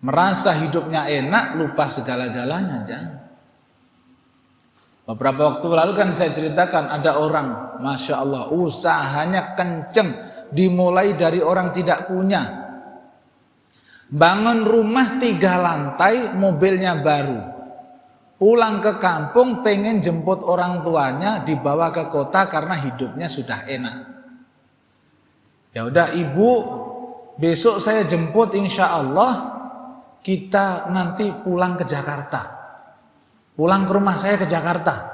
Merasa hidupnya enak, lupa segala-galanya, jangan. Beberapa waktu lalu kan saya ceritakan ada orang, Masya Allah, usahanya kenceng, dimulai dari orang tidak punya. Bangun rumah 3 lantai, mobilnya baru. Pulang ke kampung, pengen jemput orang tuanya, dibawa ke kota karena hidupnya sudah enak. Ya udah ibu, besok saya jemput, insya Allah kita nanti pulang ke Jakarta. Pulang ke rumah saya ke Jakarta.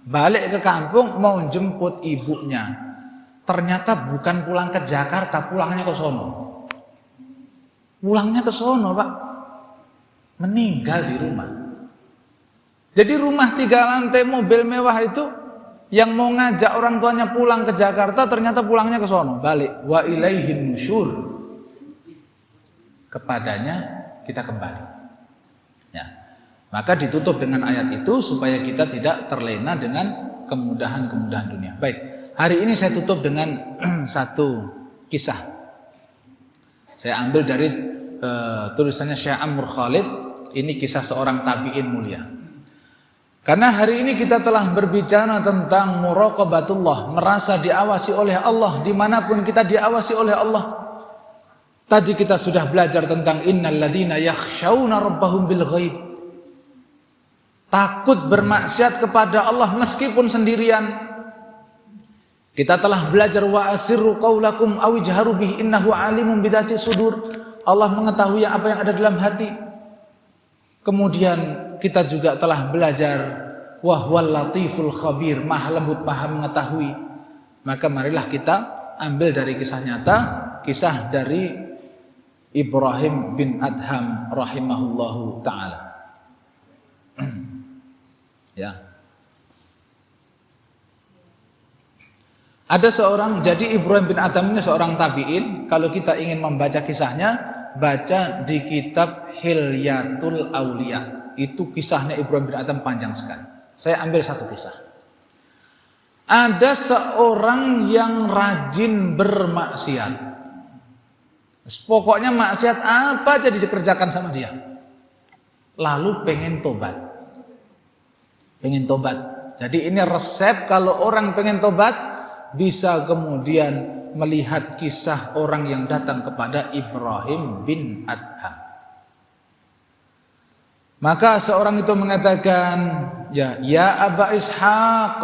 Balik ke kampung mau jemput ibunya. Ternyata bukan pulang ke Jakarta, pulangnya ke sono. Pulangnya ke sono, Pak. Meninggal di rumah. Jadi rumah 3 lantai, mobil mewah itu, yang mau ngajak orang tuanya pulang ke Jakarta, ternyata pulangnya ke sono. Balik. Wa ilaihin nusyur. Kepadanya kita kembali. Ya. Maka ditutup dengan ayat itu supaya kita tidak terlena dengan kemudahan-kemudahan dunia. Baik, hari ini saya tutup dengan satu kisah. Saya ambil dari tulisannya Syekh Amr Khalid. Ini kisah seorang tabi'in mulia. Karena hari ini kita telah berbicara tentang muraqabatullah, merasa diawasi oleh Allah, dimanapun kita diawasi oleh Allah. Tadi kita sudah belajar tentang innal ladzina yakhshawna rabbahum bil ghaib. Takut bermaksiat kepada Allah meskipun sendirian. Kita telah belajar wa asirru qaulakum aw ijharu bihi innahu alimun bidzati sudur. Allah mengetahui apa yang ada dalam hati. Kemudian kita juga telah belajar wa huwal latiful khabir, maha lembut, maha mengetahui. Maka marilah kita ambil dari kisah nyata, kisah dari Ibrahim bin Adham rahimahullahu taala. Ya. Ada seorang, jadi Ibrahim bin Adham ini seorang tabi'in. Kalau kita ingin membaca kisahnya, baca di kitab Hilyatul Auliya. Itu kisahnya Ibrahim bin Adham panjang sekali. Saya ambil satu kisah. Ada seorang yang rajin bermaksiat. Pokoknya maksiat apa aja dikerjakan sama dia. Lalu pengen tobat. Jadi ini resep kalau orang pengen tobat, bisa kemudian melihat kisah orang yang datang kepada Ibrahim bin Adham. Maka seorang itu mengatakan, ya Aba Ishaq,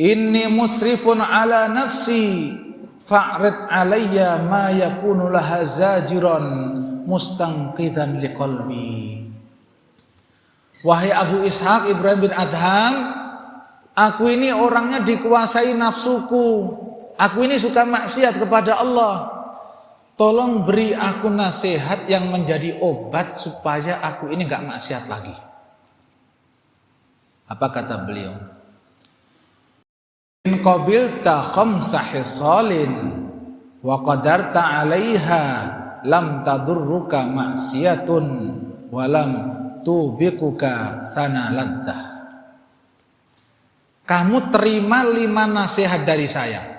inni musrifun ala nafsi, fa'rid alayya ma yakunu laha zajiran mustanqidan liqalbi. Wahai Abu Ishaq, Ibrahim bin Adham, aku ini orangnya dikuasai nafsuku. Aku ini suka maksiat kepada Allah. Tolong beri aku nasihat yang menjadi obat supaya aku ini gak maksiat lagi. Apa kata beliau? In qabilta khamsa hisalin wa qadarta 'alaiha lam tadurruka maksiyatun wa lam tubikuka sanaladdah. Kamu terima 5 nasihat dari saya.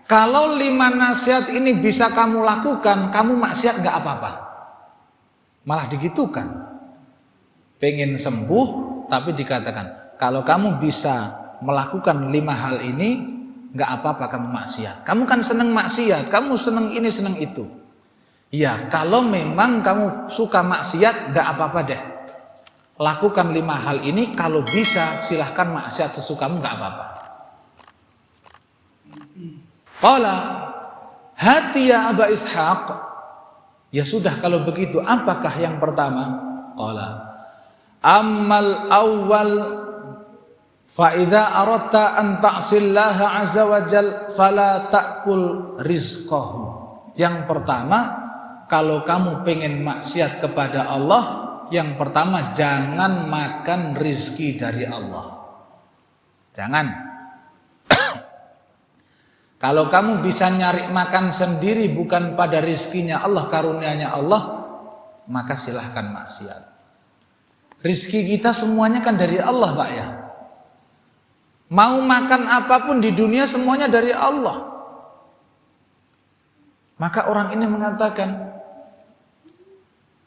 Kalau 5 nasihat ini bisa kamu lakukan, kamu maksiat gak apa-apa. Malah digitukan. Pengen sembuh, tapi dikatakan, kalau kamu bisa melakukan 5 hal ini, gak apa-apa kamu maksiat. Kamu kan seneng maksiat, kamu seneng ini, seneng itu. Ya, kalau memang kamu suka maksiat, gak apa-apa deh. Lakukan 5 hal ini, kalau bisa silahkan maksiat sesukamu, gak apa-apa. Qala hati ya Aba Ishaq. Ya sudah kalau begitu, apakah yang pertama? Qala ammal awwal fa idza aradta an ta'sillaha azza wa jal fala ta'kul rizqahu. Yang pertama, kalau kamu pengen maksiat kepada Allah, yang pertama jangan makan rizki dari Allah. Jangan. Kalau kamu bisa nyari makan sendiri bukan pada rizkinya Allah, karunia-Nya Allah, maka silahkan maksiat. Rizki kita semuanya kan dari Allah, Pak ya. Mau makan apapun di dunia semuanya dari Allah. Maka orang ini mengatakan,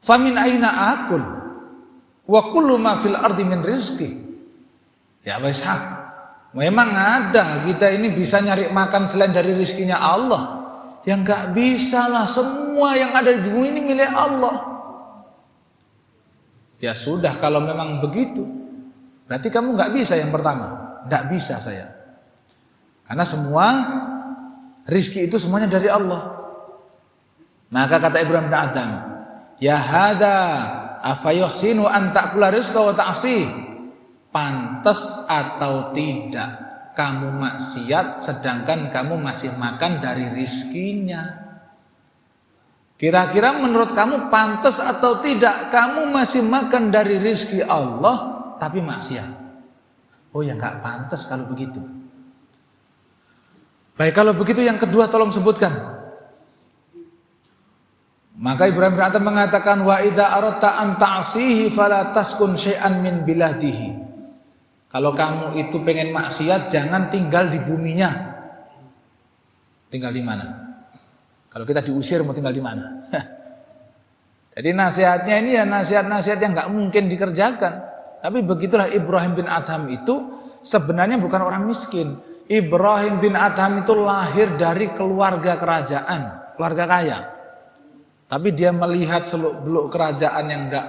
famin aina akul wa kullu ma fil ardi min rizki. Ya Aba Ishaq, memang ada kita ini bisa nyari makan selain dari rizkinya Allah. Yang gak bisa lah, semua yang ada di bumi ini milik Allah. Ya sudah, kalau memang begitu, berarti kamu gak bisa yang pertama. Gak bisa saya. Karena semua rizki itu semuanya dari Allah. Maka kata Ibrahim bin Adham, ya hadza afayuhsinu an ta'kula rizqa wa ta'si. Pantas atau tidak kamu maksiat sedangkan kamu masih makan dari rizkinya? Kira-kira menurut kamu pantas atau tidak kamu masih makan dari rizki Allah tapi maksiat? Oh ya gak pantas kalau begitu. Baik, kalau begitu yang kedua tolong sebutkan. Maka Ibrahim bin Adham mengatakan, wa idza aradta an ta'sihi fala taskun syai'an min biladihi. Kalau kamu itu pengen maksiat, jangan tinggal di buminya. Tinggal di mana? Kalau kita diusir mau tinggal di mana? Jadi nasihatnya ini ya nasihat-nasihat yang nggak mungkin dikerjakan. Tapi begitulah Ibrahim bin Adham itu sebenarnya bukan orang miskin. Ibrahim bin Adham itu lahir dari keluarga kerajaan, keluarga kaya. Tapi dia melihat seluk-beluk kerajaan yang nggak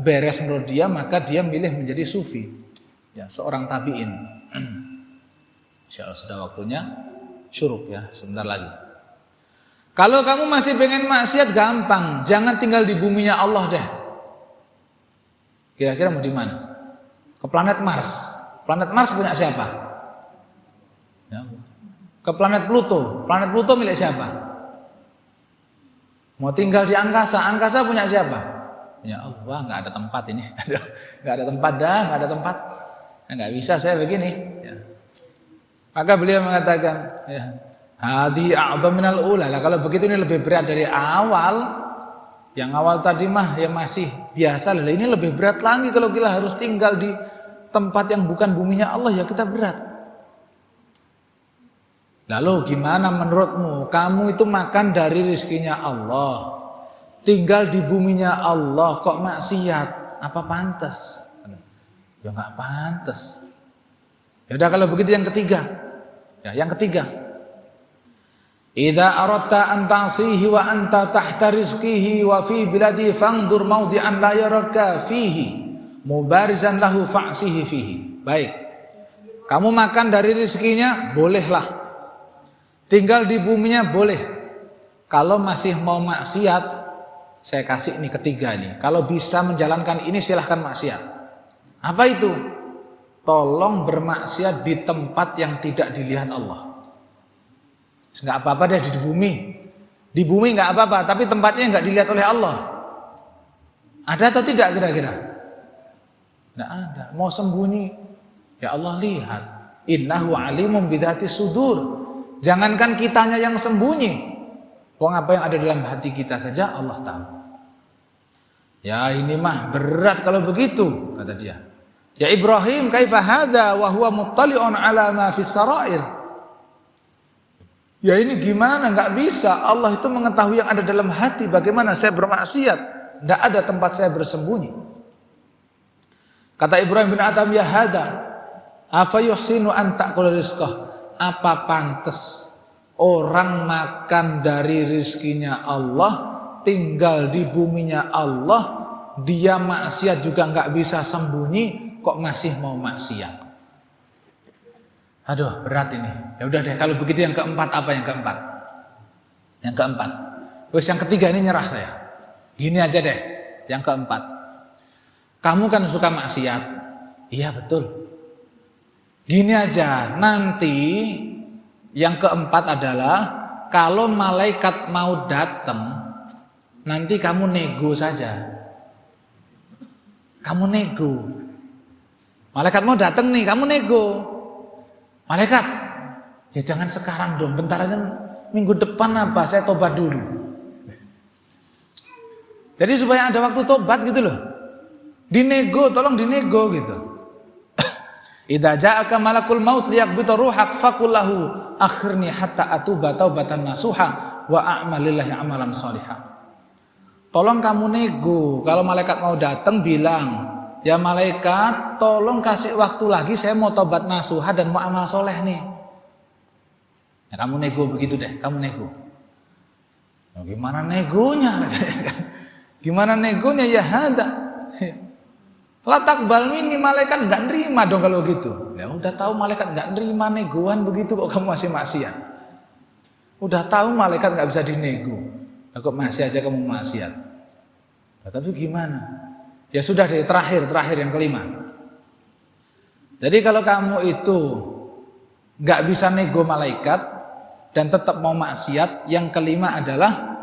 beres menurut dia, maka dia milih menjadi sufi. Ya, seorang tabi'in. Insyaallah sudah waktunya syuruk ya, sebentar lagi. Kalau kamu masih pengen maksiat gampang, jangan tinggal di buminya Allah deh. Kira-kira mau di mana? Ke planet Mars. Planet Mars punya siapa? Ya. Ke planet Pluto. Planet Pluto milik siapa? Mau tinggal di angkasa. Angkasa punya siapa? Ya Allah, nggak ada tempat ini. Nggak ada tempat dah, nggak ada tempat. Nggak bisa saya begini. Ya. Maka beliau mengatakan, ya, hadi a'dham minal ula. Lah kalau begitu ini lebih berat dari awal. Yang awal tadi mah ya masih biasa lah. Ini lebih berat lagi kalau kita harus tinggal di tempat yang bukan buminya Allah, ya kita berat. Lalu gimana menurutmu? Kamu itu makan dari rezekinya Allah, tinggal di buminya Allah, kok maksiat? Apa pantas? Ya nggak pantas. Ya udah kalau begitu yang ketiga. Ya, yang ketiga. Idza aradta an ta'sihi wa anta tahta rizqihi wa fi biladi fangdur mawdi'an la yaraka fihi mubarizan lahu fa'sihi fihi. Baik. Kamu makan dari rezekinya, bolehlah. Tinggal di buminya boleh. Kalau masih mau maksiat, saya kasih ini ketiga nih. Kalau bisa menjalankan ini silahkan maksiat. Apa itu? Tolong bermaksiat di tempat yang tidak dilihat Allah. Nggak apa-apa deh di bumi. Di bumi nggak apa-apa, tapi tempatnya nggak dilihat oleh Allah. Ada atau tidak kira-kira? Nggak ada. Mau sembunyi, ya Allah lihat. Innahu alimun bidzati sudur. Jangankan kitanya yang sembunyi, wong apa yang ada dalam hati kita saja Allah tahu. Ya ini mah berat kalau begitu, kata dia. Ya Ibrahim, kaifa hadza wa huwa muttali'un ala ma fis sarair. Ya ini gimana, nggak bisa. Allah itu mengetahui yang ada dalam hati. Bagaimana saya bermaksiat? Nggak ada tempat saya bersembunyi. Kata Ibrahim bin Adham, ya hadza afa yuhsinu an ta'kula rizqah. Apa pantas orang makan dari rizkinya Allah, tinggal di buminya Allah, dia maksiat juga nggak bisa sembunyi, kok masih mau maksiat? Aduh berat ini. Ya udah deh kalau begitu yang keempat apa yang keempat? Yang keempat. Terus yang ketiga ini nyerah saya. Gini aja deh. Yang keempat. Kamu kan suka maksiat. Iya betul. Gini aja, nanti yang keempat adalah kalau malaikat mau datang, nanti kamu nego saja. Kamu nego. Malaikat mau datang nih, kamu nego. Malaikat, ya jangan sekarang dong, bentar aja minggu depan apa, saya tobat dulu. Jadi supaya ada waktu tobat gitu loh. Dinego, tolong dinego gitu. Idza ja'aka malakul maut liyaqbita ruhak faqul lahu akhirni hatta atuba taubatan nasuha wa a'mal lillahi amalan shalihan. Tolong kamu nego, kalau malaikat mau datang bilang, ya malaikat tolong kasih waktu lagi, saya mau tobat nasuha dan mau amal soleh nih. Ya, kamu nego begitu deh, kamu nego. Nah, gimana negonya? Gimana negonya ya hada? Latak balmini, malaikat nggak nerima dong kalau gitu. Ya udah tahu malaikat nggak nerima negoan begitu kok kamu masih maksiat. Udah tahu malaikat nggak bisa dinego, nah, kok masih aja kamu maksiat. Nah, tapi gimana? Ya sudah deh, terakhir yang kelima. Jadi kalau kamu itu nggak bisa nego malaikat dan tetap mau maksiat, yang kelima adalah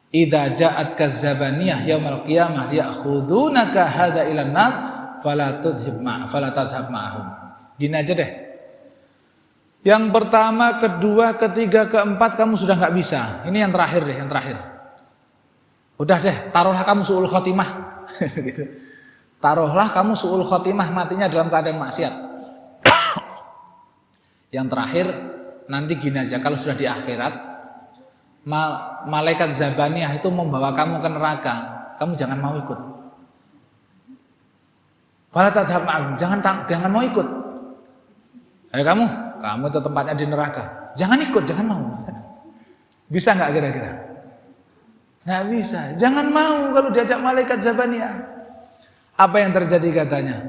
idza ja'at kazzabaniyah yaumil qiyamah ya'khudunaka hadza ilan nar fala tadhhab ma'ahum. Gini aja deh. Yang pertama, kedua, ketiga, keempat kamu sudah nggak bisa. Ini yang terakhir deh, yang terakhir. Udah deh, taruhlah kamu su'ul khotimah. Gitu. Taruhlah kamu su'ul khotimah, matinya dalam keadaan maksiat. Yang terakhir, nanti gini aja, kalau sudah di akhirat malaikat Zabaniyah itu membawa kamu ke neraka, kamu jangan mau ikut. Fala tadhhab ma'ahum, jangan mau ikut. Ayo kamu itu tempatnya di neraka. Jangan ikut, jangan mau. Bisa nggak kira-kira? Nggak bisa. Jangan mau kalau diajak malaikat Zabaniyah. Apa yang terjadi katanya?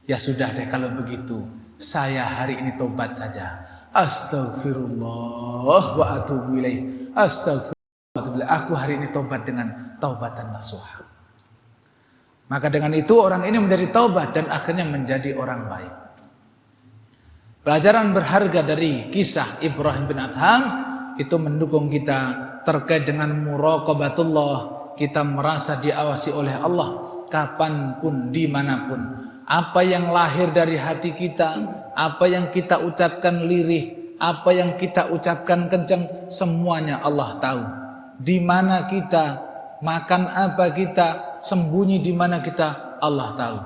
Ya sudah deh kalau begitu, saya hari ini tobat saja. Astaghfirullah wa atubu ilaih. Astaghfirullah. Aku hari ini tobat dengan taubatan nasuha. Maka dengan itu orang ini menjadi taubat dan akhirnya menjadi orang baik. Pelajaran berharga dari kisah Ibrahim bin Adham itu mendukung kita terkait dengan muraqabatullah. Kita merasa diawasi oleh Allah kapanpun, dimanapun. Apa yang lahir dari hati kita, apa yang kita ucapkan lirih, apa yang kita ucapkan kencang, semuanya Allah tahu. di mana kita, makan apa kita, sembunyi di mana kita, Allah tahu.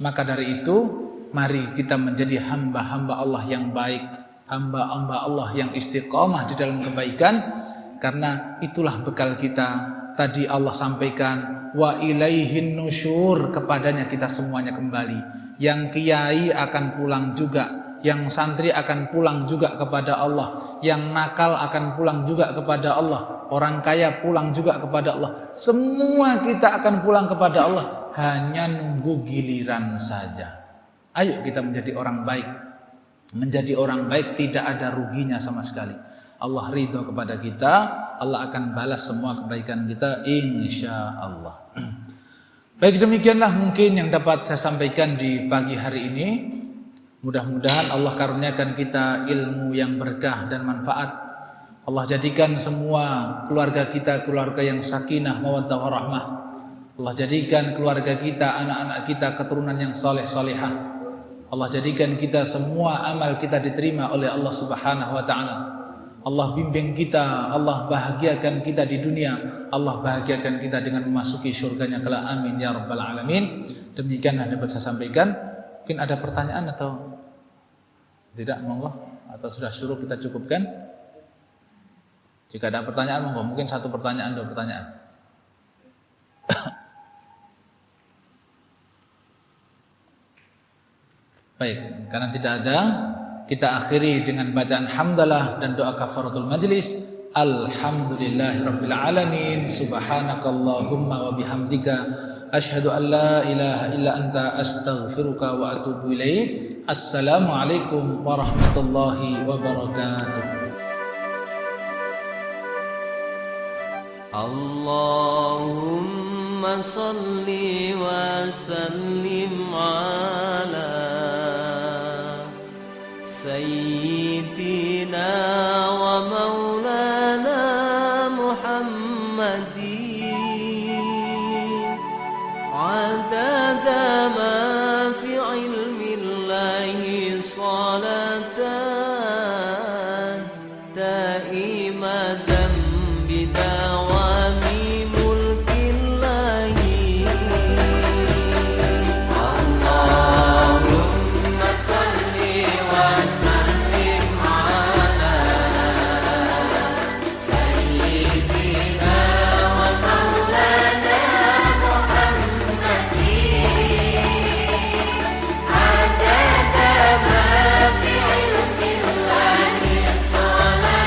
Maka dari itu, mari kita menjadi hamba-hamba Allah yang baik, hamba-hamba Allah yang istiqomah di dalam kebaikan, karena itulah bekal kita. Tadi Allah sampaikan, wa ilaihin nusyur, kepadanya kita semuanya kembali. Yang kiai akan pulang juga, yang santri akan pulang juga kepada Allah, yang nakal akan pulang juga kepada Allah, orang kaya pulang juga kepada Allah. Semua kita akan pulang kepada Allah, hanya nunggu giliran saja. Ayo kita menjadi orang baik. Menjadi orang baik tidak ada ruginya sama sekali. Allah ridho kepada kita, Allah akan balas semua kebaikan kita, insya Allah. Baik, demikianlah mungkin yang dapat saya sampaikan di pagi hari ini. Mudah-mudahan Allah karuniakan kita ilmu yang berkah dan manfaat. Allah jadikan semua keluarga kita keluarga yang sakinah, mawaddah warahmah. Allah jadikan keluarga kita, anak-anak kita keturunan yang saleh-salehah. Allah jadikan kita semua amal kita diterima oleh Allah Subhanahu wa taala. Allah bimbing kita, Allah bahagiakan kita di dunia, Allah bahagiakan kita dengan memasuki surganya kelak, amin ya rabbal alamin. Demikian yang dapat saya sampaikan. Mungkin ada pertanyaan atau tidak, monggo, atau sudah suruh kita cukupkan? Jika ada pertanyaan, monggo, mungkin satu pertanyaan, dua pertanyaan. Baik, karena tidak ada, kita akhiri dengan bacaan hamdalah dan doa kafaratul majlis. Alhamdulillahirabbil alamin. Subhanakallahumma wa bihamdika asyhadu an la ilaha illa anta astaghfiruka wa atubu ilaik. Assalamualaikum warahmatullahi wabarakatuh. Allahumma salli wa sallim ala Sayyidina wa maulana Muhammadin adada ma fi ilmillahi salatan daimatan bidawami mulkillahi. Allahumma salli wa sallim ala Sayyidina wa maulana Muhammadin adada ma fi ilmillahi salatan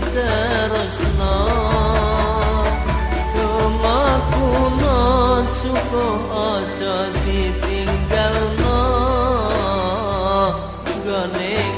tresno tumaku no suko aja ditinggalno gone